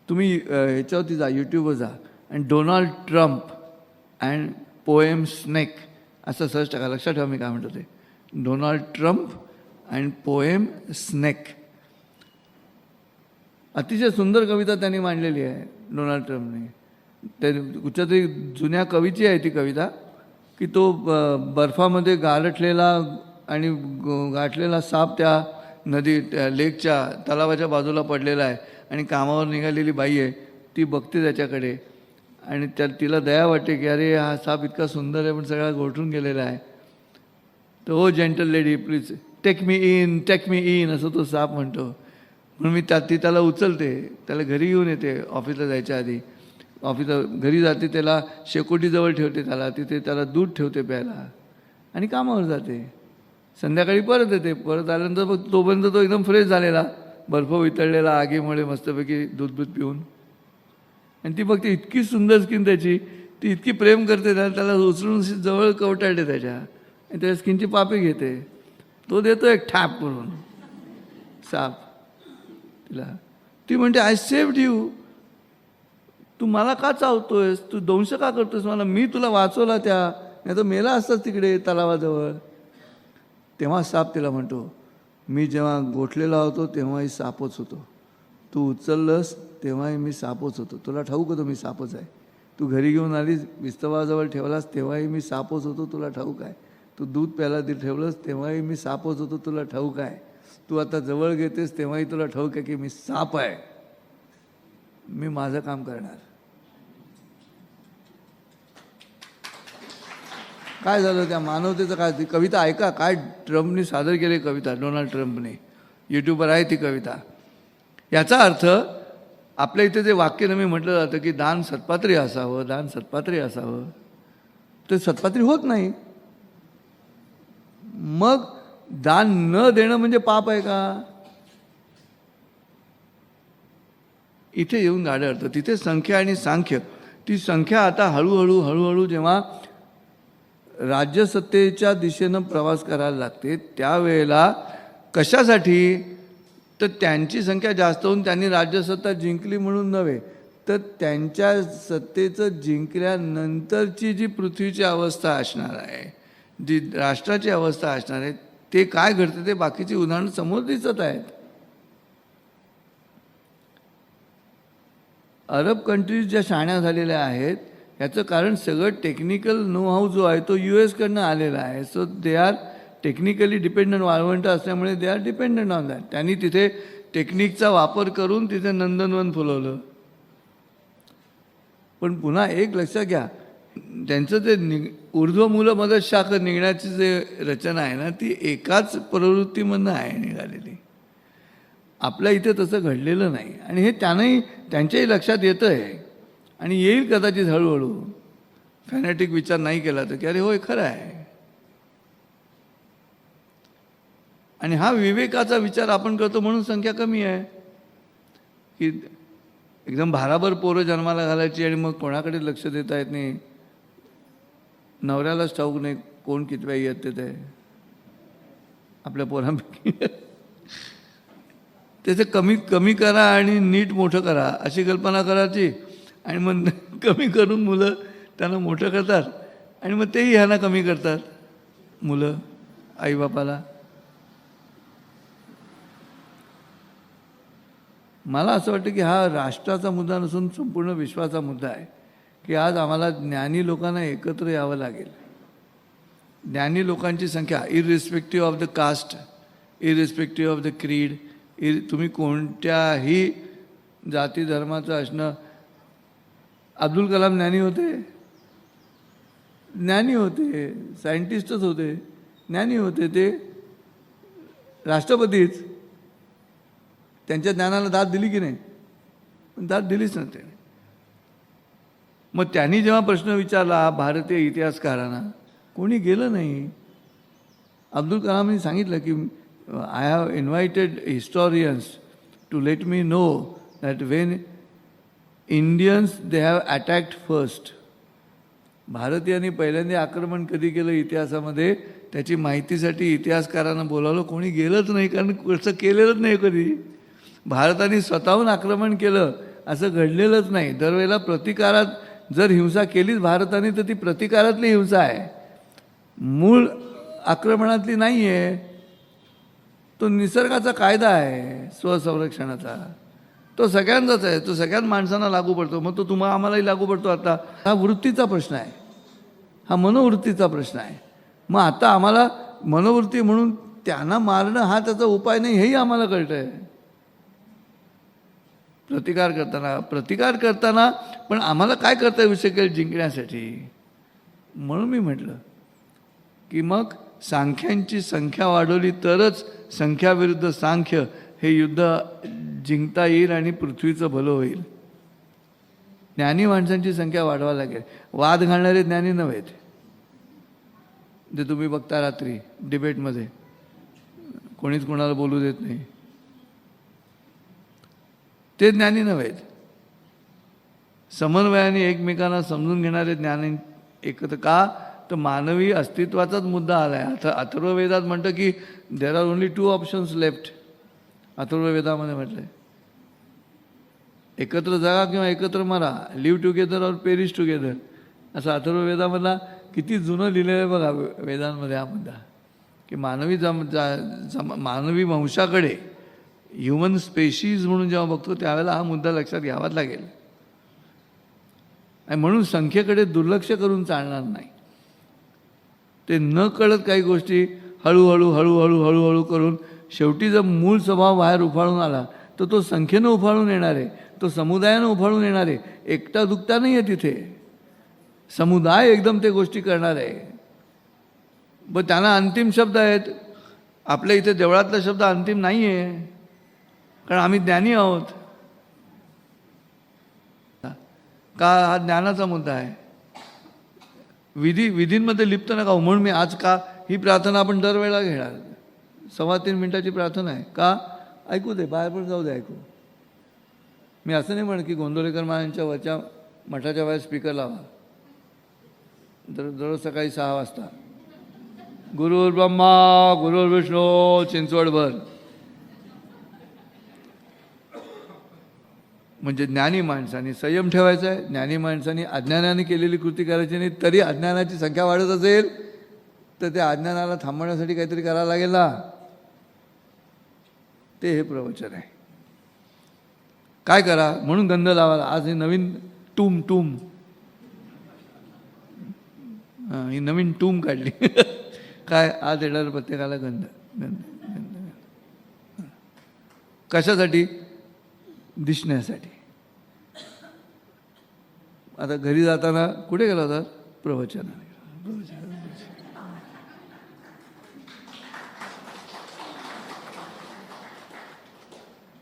तुम्ही ह्याच्यावरती जा, यूट्यूबवर जा आणि Donald Trump and poem snake असं सर्च टाका. लक्षात ठेवा मी काय म्हणतो ते. Donald Trump and poem snake. अतिशय सुंदर कविता त्यांनी मांडलेली आहे डोनाल्ड ट्रम्पने. ते कुठच्या तरी जुन्या कवीची आहे ती कविता, की तो बर्फामध्ये गारठलेला आणि गाठलेला साप त्या नदी लेकच्या तलावाच्या बाजूला पडलेला आहे आणि कामावर निघालेली बाई आहे ती बघते त्याच्याकडे आणि तिला दया वाटते की अरे हा साप इतका सुंदर आहे पण सगळा गोठून गेलेला आहे. तर O gentle lady please take me in असं तो साप म्हणतो. म्हणून मी ती त्याला उचलते, त्याला घरी घेऊन येते ऑफिसला जायच्या आधी. घरी जाते, त्याला शेकोटीजवळ ठेवते, तिथे त्याला दूध ठेवते प्यायला आणि कामावर जाते. संध्याकाळी परत येते. परत आल्यानंतर मग तोपर्यंत तो एकदम फ्रेश झालेला, बर्फ वितळलेला आगीमुळे मस्तपैकी दूध पिऊन. आणि ती बघते इतकी सुंदर स्किन त्याची, ती इतकी प्रेम करते त्याला उचलून जवळ कवटाळते त्याच्या आणि त्या स्किनची पापी घेते. तो देतो एक ठॅप करून साप तिला. ती म्हणते आय सेव्ड यू, तू मला का चावतोयस, तू दंश का करतोयस मला, मी तुला वाचवला त्या, नाही तर मेला असताच तिकडे तलावाजवळ. तेव्हा साप तिला म्हणतो मी जेव्हा गोठलेला होतो तेव्हाही सापच होतो, तू उचललंस तेव्हाही मी सापच होतो, तुला ठाऊक होतं मी सापच आहे. तू घरी घेऊन आलीस विस्तवाजवळ ठेवलास तेव्हाही मी सापच होतो, तुला ठाऊक आहे. तू दूध प्यायला ठेवलंस तेव्हाही मी सापच होतो, तुला ठाऊक आहे. तू आता जवळ घेतेस तेव्हाही तुला ठाऊक आहे की मी साप आहे. मी माझं काम करणार. काय झालं त्या मानवतेचं काय. ती कविता ऐका काय ट्रम्पने सादर केली कविता, डोनाल्ड ट्रम्पने. यूट्यूबवर आहे ती कविता. याचा अर्थ आपल्या इथे जे वाक्य नेहमी म्हटलं जातं की दान सत्पात्री असावं, दान सत्पात्री असावं, ते सत्पात्री होत नाही. मग दान न देणं म्हणजे पाप आहे का. इथे येऊन गाड्या अडतं. तिथे संख्या आणि सांख्य, ती संख्या आता हळूहळू जेव्हा राज्यसत्तेच्या दिशेनं प्रवास करायला लागते त्यावेळेला कशासाठी, तर त्यांची संख्या जास्त होऊन त्यांनी राज्यसत्ता जिंकली म्हणून नव्हे, तर त्यांच्या सत्तेचं जिंकल्यानंतरची जी पृथ्वीची अवस्था असणार आहे, जी राष्ट्राची अवस्था असणार आहे, ते काय घडते ते बाकीची उदाहरणं समोर दिसत आहेत. अरब कंट्रीज ज्या शहाण्या झालेल्या आहेत याचं कारण सगळं टेक्निकल नो हाऊ जो आहे तो US कडनं आलेला आहे. So they are technically dependent. वाळवंट असल्यामुळे they are dependent on that. त्यांनी तिथे टेक्निकचा वापर करून तिथे नंदनवन फुलवलं. पण पुन्हा एक लक्षात घ्या, त्यांचं ते ऊर्ध्व मूलं मदत शाख निघण्याची जे रचना आहे ना ती एकाच प्रवृत्तीमधनं आहे निघालेली. आपल्या इथे तसं घडलेलं नाही आणि हे त्यांच्याही लक्षात येतं आहे आणि येईल कदाचित हळूहळू. फॅनॅटिक विचार नाही केला तर की अरे होय खरं आहे. आणि हा विवेकाचा विचार आपण करतो म्हणून संख्या कमी आहे. की एकदम भाराभर पोरं जन्माला घालायची आणि मग कोणाकडे लक्ष देता येत नाही, नवऱ्यालाच ठाऊक नाही कोण कितव्या येते ते आपल्या पोरांपैकी. त्याचं कमी करा आणि नीट मोठं करा अशी कल्पना करायची आणि मग कमी करून मुलं त्यांना मोठं करतात आणि मग तेही ह्यांना कमी करतात मुलं आईबापाला. मला असं वाटतं की हा राष्ट्राचा मुद्दा नसून संपूर्ण विश्वाचा मुद्दा आहे की आज आम्हाला ज्ञानी लोकांना एकत्र यावं लागेल. ज्ञानी लोकांची संख्या irrespective of the caste, irrespective of the creed, तुम्ही कोणत्याही जाती धर्माचं असणं. अब्दुल कलाम ज्ञानी होते, सायंटिस्टच होते, ज्ञानी होते, ते राष्ट्रपतीच. त्यांच्या ज्ञानाला दाद दिली की नाही, पण दाद दिलीच नव्हते. मग त्यांनी जेव्हा प्रश्न विचारला भारतीय इतिहासकारांना, कोणी गेलं नाही. अब्दुल कलामनी सांगितलं की I have invited historians to let me know that when Indians they have attacked first. भारतीयांनी पहिल्यांदा आक्रमण कधी केलं इतिहासामध्ये त्याची माहितीसाठी इतिहासकारांना बोलावलं. कोणी गेलंच नाही, कारण कसं केलेलंच नाही कधी. भारताने स्वतःहून आक्रमण केलं असं घडलेलंच नाही. दरवेळेला प्रतिकारात जर हिंसा केलीच भारताने तर ती प्रतिकारातली हिंसा आहे, मूळ आक्रमणातली नाही आहे. तो निसर्गाचा कायदा आहे स्वसंरक्षणाचा, तो सगळ्यांचाच आहे, तो सगळ्याच माणसांना लागू पडतो. मग तो तुम्हाला आम्हालाही लागू पडतो. आता हा वृत्तीचा प्रश्न आहे, हा मनोवृत्तीचा प्रश्न आहे. मग आता आम्हाला मनोवृत्ती म्हणून त्यांना मारणं हा त्याचा उपाय नाही हेही आम्हाला कळतं आहे. प्रतिकार करताना पण आम्हाला काय करता येऊ शकेल जिंकण्यासाठी. म्हणून मी म्हटलं की मग सांख्यांची संख्या वाढवली तरच संख्याविरुद्ध सांख्य हे युद्ध जिंकता येईल आणि पृथ्वीचं भलं होईल. ज्ञानी माणसांची संख्या वाढवावी लागेल. वाद घालणारे ज्ञानी नव्हेत, जे तुम्ही बघता रात्री डिबेटमध्ये कोणीच कोणाला बोलू देत नाही, ते ज्ञानी नव्हेत. समन्वयाने एकमेकांना समजून घेणारे ज्ञानी एकत्र. का तर मानवी अस्तित्वाचाच मुद्दा आला आहे. आता अथर्ववेदात म्हणतं की there are only 2 options left. अथर्ववेदामध्ये म्हटलं आहे, एकत्र जगा किंवा एकत्र मरा, live together or perish together. असं अथर्ववेदामधला किती जुनं लिहिलेलं आहे बघा वेदांमध्ये हा मुद्दा, की मानवी वंशाकडे ह्युमन स्पेशीज म्हणून जेव्हा बघतो त्यावेळेला हा मुद्दा लक्षात घ्यावाच लागेल. आणि म्हणून संख्येकडे दुर्लक्ष करून चालणार नाही. ते न कळत काही गोष्टी हळूहळू करून शेवटी जर मूळ स्वभाव बाहेर उफाळून आला तर तो संख्येनं उफाळून येणार आहे, तो समुदायानं उफाळून येणार आहे. एकटा दुखता नाही आहे तिथे, समुदाय एकदम ते गोष्टी करणार आहे. पण त्यांना अंतिम शब्द आहेत. आपल्या इथे देवळातला शब्द अंतिम नाही आहे, कारण आम्ही ज्ञानी आहोत. का हा ज्ञानाचा मुद्दा आहे. विधींमध्ये लिप्त नका हो. म्हणून मी आज का ही प्रार्थना आपण दरवेळेला घेणार. 3.25 मिनिटाची प्रार्थना आहे. का ऐकू दे, बाहेर पण जाऊ दे ऐकू. मी असं नाही म्हणत की गोंदवलेकर महाराजांच्या वरच्या मठाच्या बाहेर स्पीकर लावा. दररोज सकाळी 6 वाजता गुरुर् ब्रह्मा गुरुर्विष्णू चिंचवडभर. म्हणजे ज्ञानी माणसांनी संयम ठेवायचा आहे. ज्ञानी माणसांनी अज्ञानाने केलेली कृती करायची नाही. तरी अज्ञानाची संख्या वाढत असेल तर त्या अज्ञानाला थांबवण्यासाठी काहीतरी करायला लागेल ना. ते हे प्रवचन आहे. काय करा म्हणून गंध लावायला. आज हे नवीन टूम ही नवीन टूम काढली. काय आज येणार प्रत्येकाला गंध गंध गंध. कशासाठी? दिसण्यासाठी. आता घरी जाताना कुठे गेला होता? प्रवचनाला.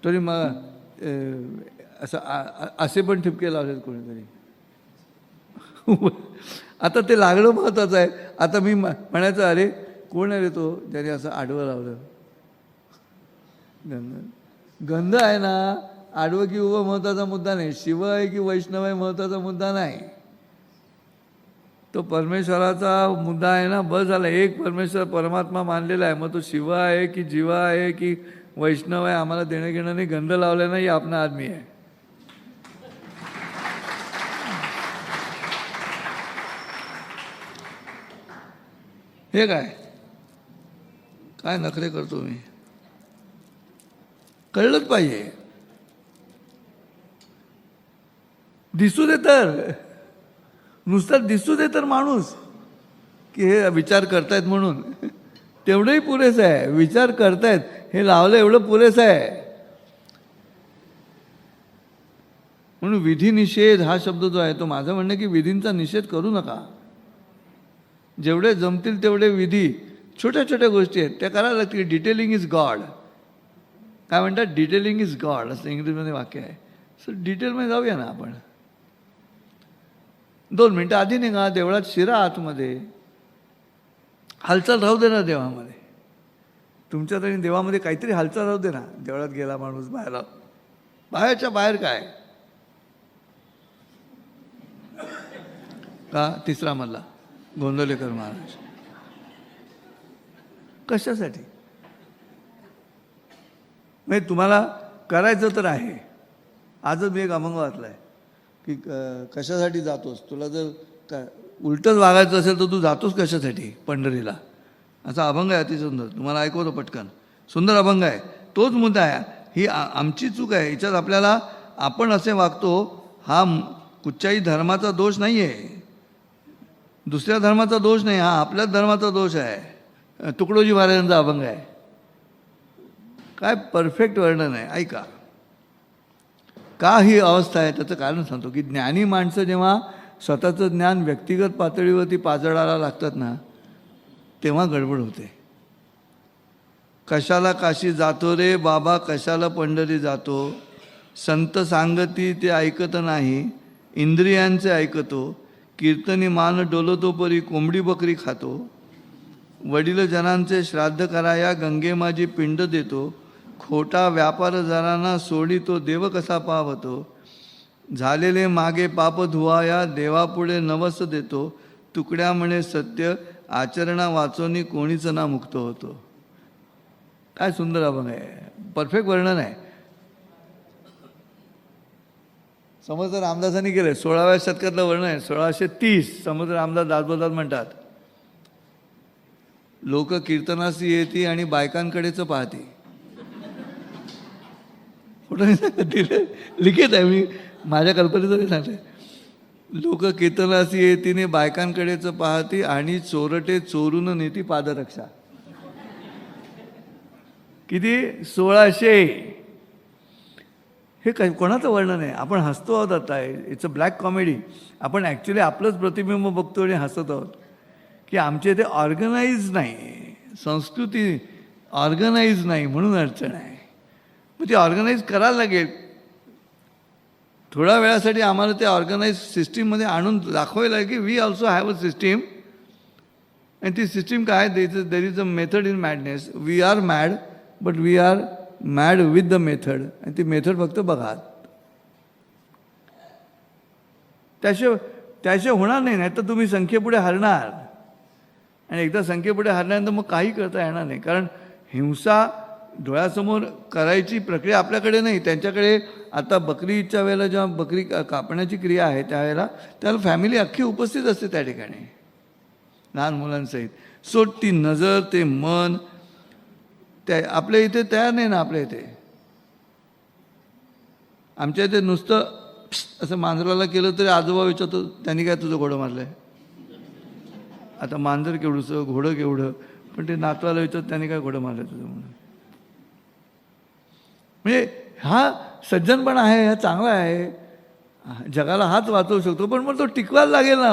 तरी मग असं असे पण ठिपके लावलेत कोणीतरी. आता ते लागणं महत्त्वाचं आहे. आता मी म्हणायचं अरे कोण आहे रे तो ज्याने असं आडवं लावलं. गंध आहे ना, आडवं की उभं महत्त्वाचा मुद्दा नाही. शिव आहे की वैष्णव आहे महत्त्वाचा मुद्दा नाही. तो परमेश्वराचा मुद्दा आहे ना, बस झाला. एक परमेश्वर परमात्मा मानलेला आहे. मग तो शिव आहे की जीवा आहे की वैष्णव आहे आम्हाला देणं घेणं नाही. गंध लावला नाही आपला आदमी आहे. हे काय नखरे करतो मी. कळलंच पाहिजे. दिसू दे तर, नुसतं दिसू दे तर माणूस की हे विचार करतायत म्हणून तेवढंही पुरेसं आहे. विचार करतायत हे लावलं एवढं पुरेसं आहे. म्हणून विधी निषेध हा शब्द जो आहे तो माझं म्हणणं की विधींचा निषेध करू नका. जेवढे जमतील तेवढे विधी, छोट्या छोट्या गोष्टी आहेत त्या करायला लागतील. Detailing is God. काय म्हणतात? डिटेलिंग इज गॉड असं इंग्रजीमध्ये वाक्य आहे. सो डिटेलमध्ये जाऊया ना आपण. 2 मिनटं आधी निघा, देवळात शिरा आतमध्ये. हालचाल राहू दे ना देवामध्ये. तुमच्या तरी देवामध्ये काहीतरी हालचाल राहू दे ना. देवळात गेला माणूस बाहेर, बाहेरच्या बाहेर काय का 3रा मजला गोंदवलेकर महाराज. कशासाठी? म्हणजे तुम्हाला करायचं तर आहे, आजच मी एक अभंग वाचला आहे की कशासाठी जातोस, तुला जर उलटंच वागायचं असेल तर तू जातोस कशासाठी पंढरीला, असा अभंग आहे अति सुंदर. तुम्हाला ऐकवतो पटकन. सुंदर अभंग आहे. तोच मुद्दा आहे. ही आमची चूक आहे. याच्यात आपल्याला आपण असे वागतो, हा कुठच्याही धर्माचा दोष नाही आहे, दुसऱ्या धर्माचा दोष नाही, हा आपल्याच धर्माचा दोष आहे. तुकडोजी महाराजांचा अभंग आहे. काय परफेक्ट वर्णन आहे. ऐका. का ही अवस्था आहे त्याचं कारण सांगतो की ज्ञानी माणसं जेव्हा स्वतःचं ज्ञान व्यक्तिगत पातळीवरती पाजळायला लागतात ना, तेव्हा गडबड होते. कशाला काशी जातो रे बाबा, कशाला पंढरी जातो, संत सांगती ते ऐकत नाही, इंद्रियांचे ऐकतो, कीर्तनी मान डोलतो परी कोंबडी बकरी खातो, वडील जनांचे श्राद्ध कराया गंगे माझी पिंड देतो, खोटा व्यापार जरांना सोडी तो देव कसा पावतो, झालेले मागे पाप धुवाया देवापुढे नवस देतो, तुकड्या म्हणे सत्य आचरणा वाचोनी कोणीच ना मुक्त होतो. काय सुंदर अभंग आहे. परफेक्ट वर्णन आहे. समर्थ रामदासांनी केलं. 16व्या शतकातलं वर्णन आहे. 1630 समर्थ रामदास दासबोधात म्हणतात, लोक कीर्तनासी येती आणि बायकांकडेच पाहती. कुठं लिखित आहे, मी माझ्या कल्पनेचं सांगते. लोक कीर्तनासी येतीने बायकांकडेच पाहती आणि चोरटे चोरून नेती पादरक्षा. किती? 1600. हे काही कोणाचं वर्णन आहे? आपण हसतो आहोत आता. It's a black comedy. आपण ॲक्च्युली आपलंच प्रतिबिंब बघतो आणि हसत आहोत की आमच्या इथे ऑर्गनाईज नाही, संस्कृती ऑर्गनाईज नाही, म्हणून अडचण आहे. मग ती ऑर्गनाईज करायला लागेल. थोड्या वेळासाठी आम्हाला ते ऑर्गनाईज सिस्टीममध्ये आणून दाखवायला लागेल की we also have a system. आणि ती सिस्टीम काय? There is a method in madness. We are mad but we are mad with the method. आणि ती मेथड फक्त बघा. त्याशिवाय होणार नाही. नाही तर तुम्ही संख्येपुढे हरणार. आणि एकदा संख्येपुढे हरल्यानंतर मग काही करता येणार नाही. कारण हिंसा डोळ्यासमोर करायची प्रक्रिया आपल्याकडे नाही, त्यांच्याकडे. आता बकरीच्या वेळेला जेव्हा बकरी कापण्याची क्रिया आहे त्याला फॅमिली अख्खी उपस्थित असते त्या ठिकाणी, लहान मुलांसहित. सो ती नजर, ते मन, त्या आपल्या इथे तयार नाही ना. आपल्या इथे, आमच्या इथे नुसतं असं मांजराला केलं तरी आजोबा विचारतो, त्यांनी काय तुझं घोडं मारलं आहे. आता मांजर केवढंसं, घोडं केवढं, पण ते नातवाला विचारतो त्यांनी काय घोडं मारलं तुझं म्हणून. म्हणजे हा सज्जनपणा आहे, हा चांगला आहे, जगाला हाच वाचवू शकतो. पण मग तो टिकवायला लागेल ना.